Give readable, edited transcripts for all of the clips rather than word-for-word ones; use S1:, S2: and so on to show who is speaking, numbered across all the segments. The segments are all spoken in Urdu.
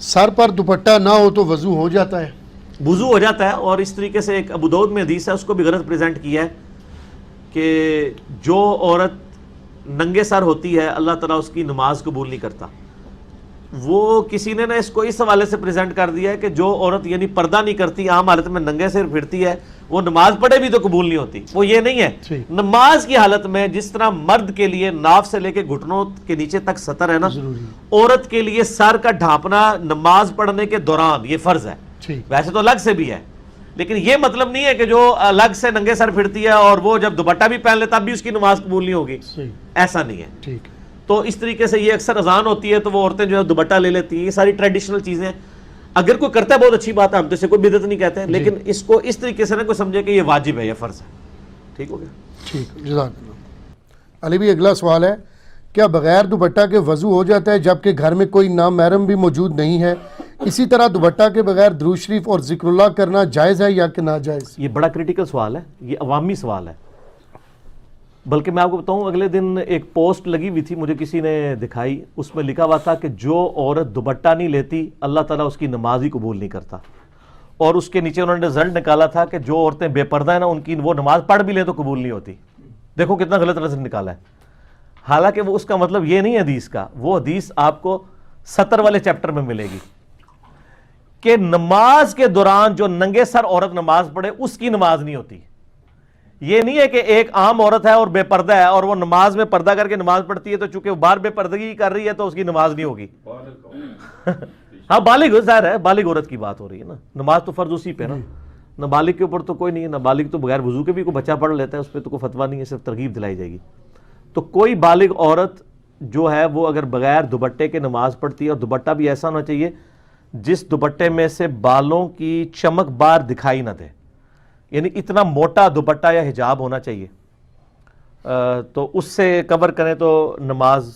S1: سر پر دوپٹہ نہ ہو تو وضو ہو جاتا ہے؟
S2: وضو ہو جاتا ہے، اور اس طریقے سے ایک ابو داؤد میں حدیث ہے، اس کو بھی غلط پریزنٹ کیا ہے کہ جو عورت ننگے سر ہوتی ہے اللہ تعالیٰ اس کی نماز قبول نہیں کرتا۔ وہ کسی نے نا اس کو اس حوالے سے پریزنٹ کر دیا ہے کہ جو عورت یعنی پردہ نہیں کرتی، عام حالت میں ننگے سر پھرتی ہے، وہ نماز پڑھے بھی تو قبول نہیں ہوتی۔ وہ یہ نہیں ہے، نماز کی حالت میں جس طرح مرد کے لیے ناف سے لے کے گھٹنوں کے نیچے تک ستر ہے نا، عورت کے لیے سر کا ڈھانپنا نماز پڑھنے کے دوران یہ فرض ہے۔ ویسے تو الگ سے بھی ہے، لیکن یہ مطلب نہیں ہے کہ جو الگ سے ننگے سر پھرتی ہے اور وہ جب دوپٹہ بھی پہن لے تب بھی اس کی نماز قبول نہیں ہوگی، ایسا نہیں ہے۔ تو اس طریقے سے یہ اکثر اذان ہوتی ہے تو وہ عورتیں جو ہے دوپٹہ لے لیتی ہیں، یہ ساری ٹریڈیشنل چیزیں اگر کوئی کرتا ہے بہت اچھی بات ہے، ہم تو اسے کوئی بدعت نہیں کہتے ہیں، لیکن اس کو اس طریقے سے نہ کوئی سمجھے کہ یہ واجب ہے، یہ فرض ہے۔ ٹھیک ہو گیا؟
S1: ٹھیک، جزاک اللہ۔ علی بھی اگلا سوال ہے، کیا بغیر دوپٹہ کے وضو ہو جاتا ہے جبکہ گھر میں کوئی نامحرم بھی موجود نہیں ہے؟ اسی طرح دوپٹہ کے بغیر درود شریف اور ذکر اللہ کرنا جائز ہے یا کہ ناجائز؟
S2: یہ بڑا کریٹیکل سوال ہے، یہ عوامی سوال ہے۔ بلکہ میں آپ کو بتاؤں، اگلے دن ایک پوسٹ لگی ہوئی تھی، مجھے کسی نے دکھائی، اس میں لکھا ہوا تھا کہ جو عورت دوپٹہ نہیں لیتی اللہ تعالیٰ اس کی نماز ہی قبول نہیں کرتا، اور اس کے نیچے انہوں نے رزلٹ نکالا تھا کہ جو عورتیں بے پردہ ہیں نا، ان کی وہ نماز پڑھ بھی لیں تو قبول نہیں ہوتی۔ دیکھو کتنا غلط رزلٹ نکالا ہے، حالانکہ وہ اس کا مطلب یہ نہیں ہے حدیث کا، وہ حدیث آپ کو 70 والے چیپٹر میں ملے گی کہ نماز کے دوران جو ننگے سر عورت نماز پڑھے اس کی نماز نہیں ہوتی۔ یہ نہیں ہے کہ ایک عام عورت ہے اور بے پردہ ہے اور وہ نماز میں پردہ کر کے نماز پڑھتی ہے تو چونکہ وہ باہر بے پردگی کر رہی ہے تو اس کی نماز نہیں ہوگی۔ ہاں بالغ، ظاہر ہے بالغ عورت کی بات ہو رہی ہے نا، نماز تو فرض اسی پہ نا، نابالغ کے اوپر تو کوئی نہیں ہے، نابالغ تو بغیر وضو کے بھی کوئی بچہ پڑھ لیتا ہے، اس پہ تو کوئی فتویٰ نہیں ہے، صرف ترغیب دلائی جائے گی۔ تو کوئی بالغ عورت جو ہے وہ اگر بغیر دوپٹے کے نماز پڑھتی ہے، اور دوپٹہ بھی ایسا ہونا چاہیے جس دوپٹے میں سے بالوں کی چمک باہر دکھائی نہ دے، یعنی اتنا موٹا دوپٹہ یا حجاب ہونا چاہیے، تو اس سے کور کریں تو نماز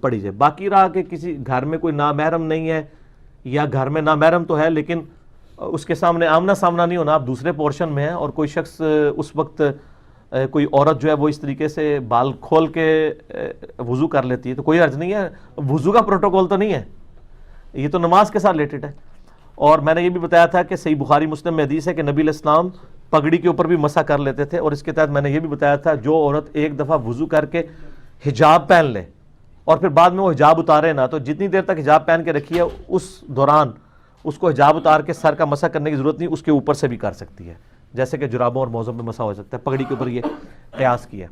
S2: پڑھی جائے۔ باقی رہا کہ کسی گھر میں کوئی نامحرم نہیں ہے، یا گھر میں نامحرم تو ہے لیکن اس کے سامنے آمنا سامنا نہیں ہونا، آپ دوسرے پورشن میں ہیں، اور کوئی شخص اس وقت کوئی عورت جو ہے وہ اس طریقے سے بال کھول کے وضو کر لیتی ہے تو کوئی حرج نہیں ہے، وضو کا پروٹوکول تو نہیں ہے، یہ تو نماز کے ساتھ ریلیٹڈ ہے۔ اور میں نے یہ بھی بتایا تھا کہ صحیح بخاری مسلم میں حدیث ہے کہ نبی علیہ السلام پگڑی کے اوپر بھی مسح کر لیتے تھے، اور اس کے تحت میں نے یہ بھی بتایا تھا جو عورت ایک دفعہ وضو کر کے حجاب پہن لے اور پھر بعد میں وہ حجاب اتارے نا، تو جتنی دیر تک حجاب پہن کے رکھی ہے اس دوران اس کو حجاب اتار کے سر کا مسح کرنے کی ضرورت نہیں، اس کے اوپر سے بھی کر سکتی ہے، جیسے کہ جرابوں اور موزوں پہ مسح ہو سکتا ہے، پگڑی کے اوپر یہ قیاس کیا۔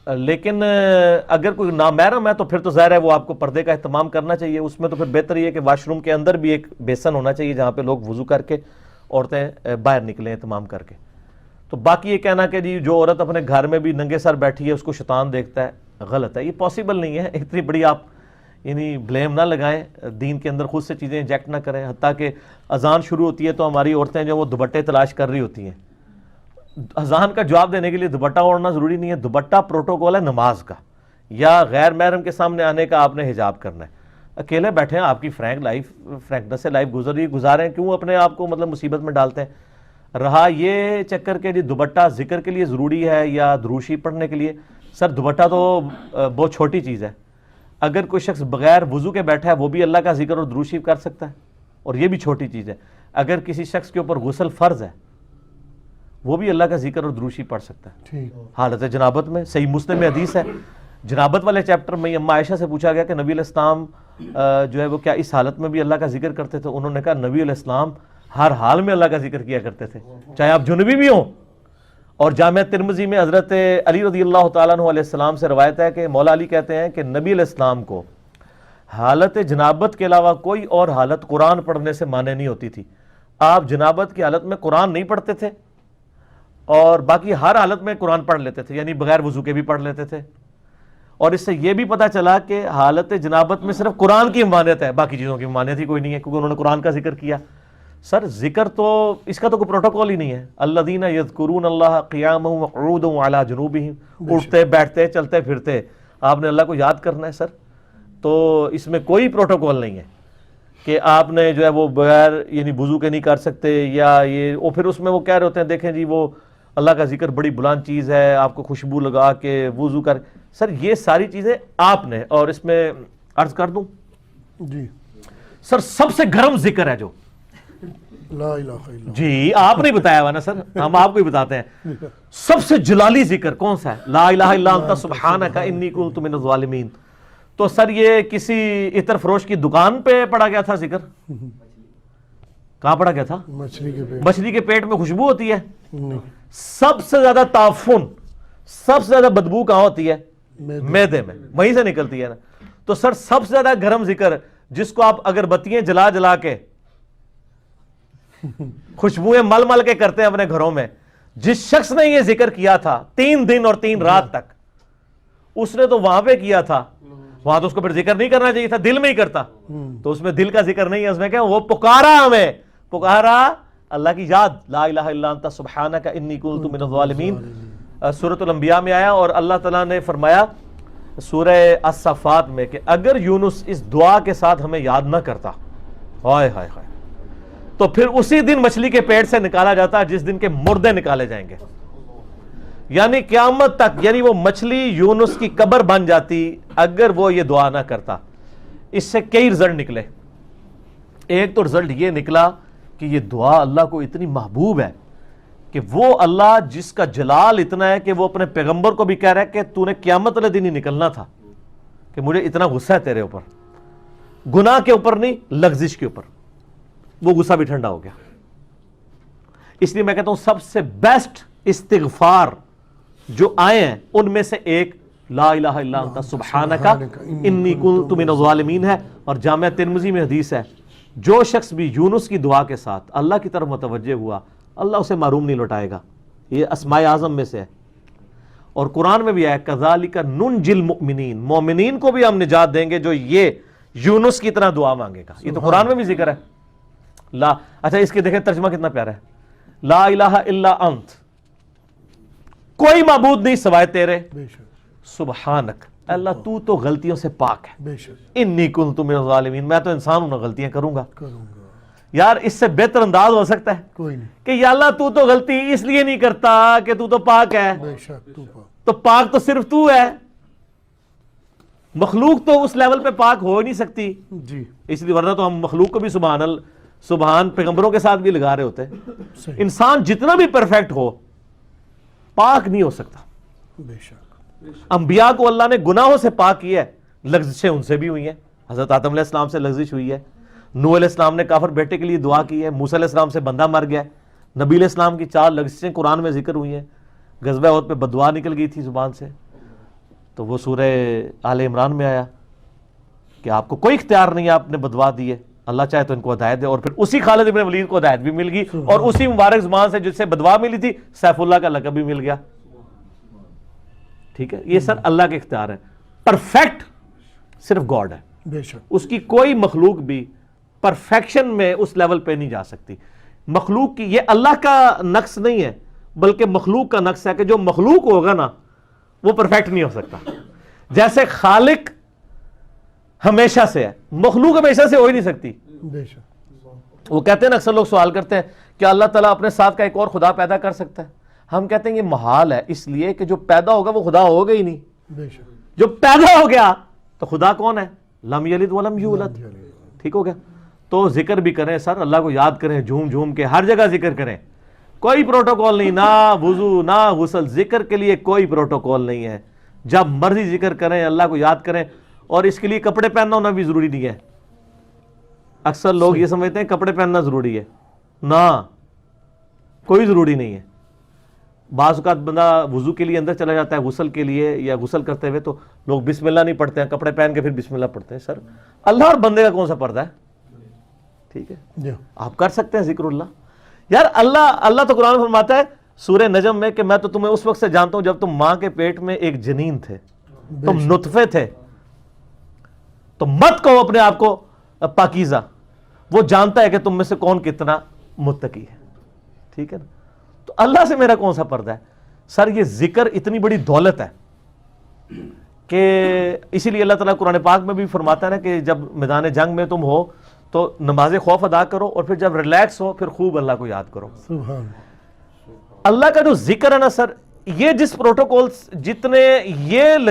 S2: لیکن اگر کوئی نامحرم ہے تو پھر تو ظاہر ہے وہ آپ کو پردے کا اہتمام کرنا چاہیے، اس میں تو پھر بہتر یہ ہے کہ واش روم کے اندر بھی ایک بیسن ہونا چاہیے جہاں پہ لوگ وضو کر کے عورتیں باہر نکلیں اہتمام کر کے۔ تو باقی یہ کہنا کہ جی جو عورت اپنے گھر میں بھی ننگے سر بیٹھی ہے اس کو شیطان دیکھتا ہے، غلط ہے، یہ پاسبل نہیں ہے، اتنی بڑی آپ یعنی بلیم نہ لگائیں، دین کے اندر خود سے چیزیں انجیکٹ نہ کریں، حتیٰ کہ اذان شروع ہوتی ہے تو ہماری عورتیں جو وہ دوپٹے تلاش کر رہی ہوتی ہیں، اذان کا جواب دینے کے لیے دوپٹہ اوڑھنا ضروری نہیں ہے، دوپٹہ پروٹوکول ہے نماز کا، یا غیر محرم کے سامنے آنے کا آپ نے حجاب کرنا ہے۔ اکیلے بیٹھے ہیں، آپ کی فرینکنس سے لائف گزاریں، کیوں اپنے آپ کو مطلب مصیبت میں ڈالتے ہیں؟ رہا یہ چکر کے جی دوپٹہ ذکر کے لیے ضروری ہے یا دروشی پڑھنے کے لیے، سر دوپٹہ تو بہت چھوٹی چیز ہے، اگر کوئی شخص بغیر وضو کے بیٹھا ہے وہ بھی اللہ کا ذکر اور دروشی کر سکتا ہے، اور یہ بھی چھوٹی چیز ہے۔ اگر کسی شخص کے اوپر غسل فرض ہے وہ بھی اللہ کا ذکر اور دروشی پڑھ سکتا ہے حالت جنابت میں۔ صحیح مسلم میں حدیث ہے، جنابت والے چیپٹر میں اما عائشہ سے پوچھا گیا کہ نبی علیہ السلام جو ہے وہ کیا اس حالت میں بھی اللہ کا ذکر کرتے تھے؟ انہوں نے کہا نبی علیہ السلام ہر حال میں اللہ کا ذکر کیا کرتے تھے، چاہے آپ جنبی بھی ہوں۔ اور جامعہ ترمذی میں حضرت علی رضی اللہ تعالیٰ عنہ علیہ السلام سے روایت ہے کہ مولا علی کہتے ہیں کہ نبی علیہ السلام کو حالت جنابت کے علاوہ کوئی اور حالت قرآن پڑھنے سے مانے نہیں ہوتی تھی، آپ جنابت کی حالت میں قرآن نہیں پڑھتے تھے اور باقی ہر حالت میں قرآن پڑھ لیتے تھے، یعنی بغیر وضو کے بھی پڑھ لیتے تھے۔ اور اس سے یہ بھی پتہ چلا کہ حالت جنابت میں صرف قرآن کی ممانعت ہے، باقی چیزوں کی ممانعت ہی کوئی نہیں ہے، کیونکہ انہوں نے قرآن کا ذکر کیا۔ سر ذکر تو اس کا تو کوئی پروٹوکول ہی نہیں ہے، الذین یذکرون اللہ قیاما وقعودا وعلی جنوبہم، اٹھتے بیٹھتے چلتے پھرتے آپ نے اللہ کو یاد کرنا ہے سر، تو اس میں کوئی پروٹوکول نہیں ہے کہ آپ نے جو ہے وہ بغیر یعنی وضو کے نہیں کر سکتے، یا یہ اور پھر اس میں وہ کہہ رہے ہوتے ہیں دیکھیں جی وہ اللہ کا ذکر بڑی بلند چیز ہے، آپ کو خوشبو لگا کے وضو کر، سر یہ ساری چیزیں آپ نے، اور اس میں عرض کر دوں
S1: جی
S2: سر سب سے گرم ذکر ہے جو،
S1: لا الہ الا اللہ،
S2: جی آپ نہیں بتایا ہوا نا سر، ہم آپ کو ہی بتاتے ہیں، سب سے جلالی ذکر کون سا ہے؟ لا الہ الا انت سبحانک انی کنت من الظالمین۔ تو سر یہ کسی عطر فروش کی دکان پہ پڑا گیا تھا ذکر؟ کہاں پڑا گیا تھا؟
S1: مچھلی کے پیٹ
S2: مچھلی کے پیٹ میں خوشبو ہوتی ہے؟
S1: نہیں،
S2: سب سے زیادہ تعفن، سب سے زیادہ بدبو کہاں ہوتی ہے؟ میدے میں، وہیں سے نکلتی ہے نا۔ تو سر سب سے زیادہ گرم ذکر جس کو آپ اگربتیاں جلا جلا کے خوشبوئیں مل مل کے کرتے ہیں اپنے گھروں میں، جس شخص نے یہ ذکر کیا تھا 3 دن اور 3 رات تک، اس نے تو وہاں پہ کیا تھا، وہاں تو اس کو پھر ذکر نہیں کرنا چاہیے تھا، دل میں ہی کرتا، تو اس میں دل کا ذکر نہیں ہے، اس میں کیا وہ پکارا، ہمیں پکارا اللہ کی یاد، لا الہ الا انت سبحانک انی کنت من الظالمین۔ سورۃ الانبیاء میں آیا اور اللہ تعالیٰ نے فرمایا سورہ الصفات میں کہ اگر یونس اس دعا کے ساتھ ہمیں یاد نہ کرتا، ہائے ہائے ہائے، تو پھر اسی دن مچھلی کے پیٹ سے نکالا جاتا جس دن کے مردے نکالے جائیں گے، یعنی قیامت تک، یعنی وہ مچھلی یونس کی قبر بن جاتی اگر وہ یہ دعا نہ کرتا۔ اس سے کئی رزلٹ نکلے۔ ایک تو رزلٹ یہ نکلا کہ یہ دعا اللہ کو اتنی محبوب ہے کہ وہ اللہ جس کا جلال اتنا ہے کہ وہ اپنے پیغمبر کو بھی کہہ رہا ہے کہ تو نے قیامت والے دن ہی نکلنا تھا، کہ مجھے اتنا غصہ ہے تیرے اوپر، گناہ کے اوپر نہیں، لغزش کے اوپر، وہ غصہ بھی ٹھنڈا ہو گیا۔ اس لیے میں کہتا ہوں سب سے بیسٹ استغفار جو آئے ہیں ان میں سے ایک لا الہ الا انت سبحانک انی کنت من الظالمین ہے، اور جامعہ ترمذی میں حدیث ہے جو شخص بھی یونس کی دعا کے ساتھ اللہ کی طرف متوجہ ہوا اللہ اسے محروم نہیں لوٹائے گا، یہ اسماء اعظم میں سے ہے۔ اور قرآن میں بھی آیا کذالک ننجی المؤمنین، مومنین کو بھی ہم نجات دیں گے جو یہ یونس کی طرح دعا مانگے گا، یہ تو قرآن میں بھی ذکر ہے۔ اچھا اس کے دیکھیں ترجمہ کتنا پیارا ہے، لا الہ الا انت، کوئی معبود نہیں سوائے تیرے،
S1: بے شک،
S2: سبحانک، اللہ تو تو غلطیوں سے پاک ہے،
S1: بے شک،
S2: انی کنت من الظالمین، میں تو انسان ہوں نا، غلطیاں کروں گا۔
S1: کروں گا،
S2: یار اس سے بہتر انداز ہو سکتا ہے
S1: کوئی نہیں،
S2: کہ یا اللہ تو تو غلطی اس لیے نہیں کرتا کہ تو تو پاک ہے،
S1: بے شک، تو پاک،
S2: تو پاک تو صرف تو ہے، مخلوق تو اس لیول پہ پاک ہو ہی نہیں سکتی،
S1: جی،
S2: اس لیے ورنہ تو ہم مخلوق کو بھی سبحان پیغمبروں کے ساتھ بھی لگا رہے ہوتے ہیں۔
S1: صحیح،
S2: انسان جتنا بھی پرفیکٹ ہو پاک نہیں ہو سکتا۔
S1: بے شک،
S2: انبیاء کو اللہ نے گناہوں سے پاک کیا ہے، لغزشیں ان سے بھی ہوئی ہیں، حضرت آدم علیہ السلام سے لغزش ہوئی ہے، نوح علیہ السلام نے کافر بیٹے کے لیے دعا کی ہے، موسیٰ علیہ السلام سے بندہ مر گیا ہے، نبی علیہ السلام کی 4 لغزشیں قرآن میں ذکر ہوئی ہیں، غزوہ احد پہ بددعا نکل گئی تھی زبان سے، تو وہ سورہ آل عمران میں آیا کہ آپ کو کوئی اختیار نہیں ہے، آپ نے بددعا دی ہے، اللہ چاہے تو ان کو ہدایت دے، اور پھر اسی خالد ابن ولید کو ہدایت بھی مل گئی، اور اسی مبارک زبان سے جس سے بددعا ملی تھی سیف اللہ کا لقب بھی مل گیا۔ ٹھیک ہے، یہ سر اللہ کے اختیار ہے، پرفیکٹ صرف گاڈ ہے،
S1: بے شک،
S2: اس کی کوئی مخلوق بھی پرفیکشن میں اس لیول پہ نہیں جا سکتی۔ مخلوق کی، یہ اللہ کا نقص نہیں ہے بلکہ مخلوق کا نقص ہے کہ جو مخلوق ہوگا نا وہ پرفیکٹ نہیں ہو سکتا۔ جیسے خالق ہمیشہ سے ہے، مخلوق ہمیشہ سے ہو ہی نہیں سکتی۔
S1: بے شک،
S2: وہ کہتے ہیں نا، اکثر لوگ سوال کرتے ہیں کہ اللہ تعالیٰ اپنے ساتھ کا ایک اور خدا پیدا کر سکتا ہے؟ ہم کہتے ہیں یہ محال ہے، اس لیے کہ جو پیدا ہوگا وہ خدا ہوگا ہی نہیں،
S1: بے شک،
S2: جو پیدا ہو گیا تو خدا کون ہے؟ لم یلد ولم یولد، ٹھیک ہو گیا۔ تو ذکر بھی کریں سر، اللہ کو یاد کریں، جھوم جھوم کے ہر جگہ ذکر کریں، کوئی پروٹوکول نہیں، نہ وضو نہ غسل، ذکر کے لیے کوئی پروٹوکول نہیں ہے، جب مرضی ذکر کریں، اللہ کو یاد کریں، اور اس کے لیے کپڑے پہننا ہونا بھی ضروری نہیں ہے۔ اکثر لوگ یہ سمجھتے ہیں کپڑے پہننا ضروری ہے، نہ، کوئی ضروری نہیں ہے۔ بعض اوقات بندہ وضو کے لیے اندر چلا جاتا ہے غسل کے لیے، یا غسل کرتے ہوئے تو لوگ بسم اللہ نہیں پڑھتے ہیں، کپڑے پہن کے پھر بسم اللہ پڑھتے ہیں۔ سر اللہ اور بندے کا کون سا پردہ ہے؟ ٹھیک ہے،
S1: جی،
S2: آپ کر سکتے ہیں ذکر اللہ۔ یار اللہ تو قرآن میں فرماتا ہے سورہ نجم میں کہ میں تو تمہیں اس وقت سے جانتا ہوں جب تم ماں کے پیٹ میں ایک جنین تھے، تم نطفے تھے، تو مت کہو اپنے آپ کو پاکیزہ، وہ جانتا ہے کہ تم میں سے کون کتنا متقی ہے۔ ٹھیک ہے نا، تو اللہ سے میرا کون سا پردہ ہے؟ سر یہ ذکر اتنی بڑی دولت ہے کہ اسی لیے اللہ تعالیٰ قرآن پاک میں بھی فرماتا ہے نا کہ جب میدان جنگ میں تم ہو تو نماز خوف ادا کرو، اور پھر جب ریلیکس ہو پھر خوب اللہ کو یاد کرو۔
S1: سبحان،
S2: اللہ کا جو ذکر ہے نا سر، یہ جس پروٹوکول جتنے یہ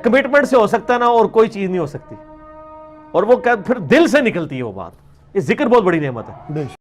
S2: کمٹمنٹ سے ہو سکتا ہے نا، اور کوئی چیز نہیں ہو سکتی۔ اور وہ پھر دل سے نکلتی ہے وہ بات. یہ ذکر بہت بڑی نعمت ہے.
S1: بے شک.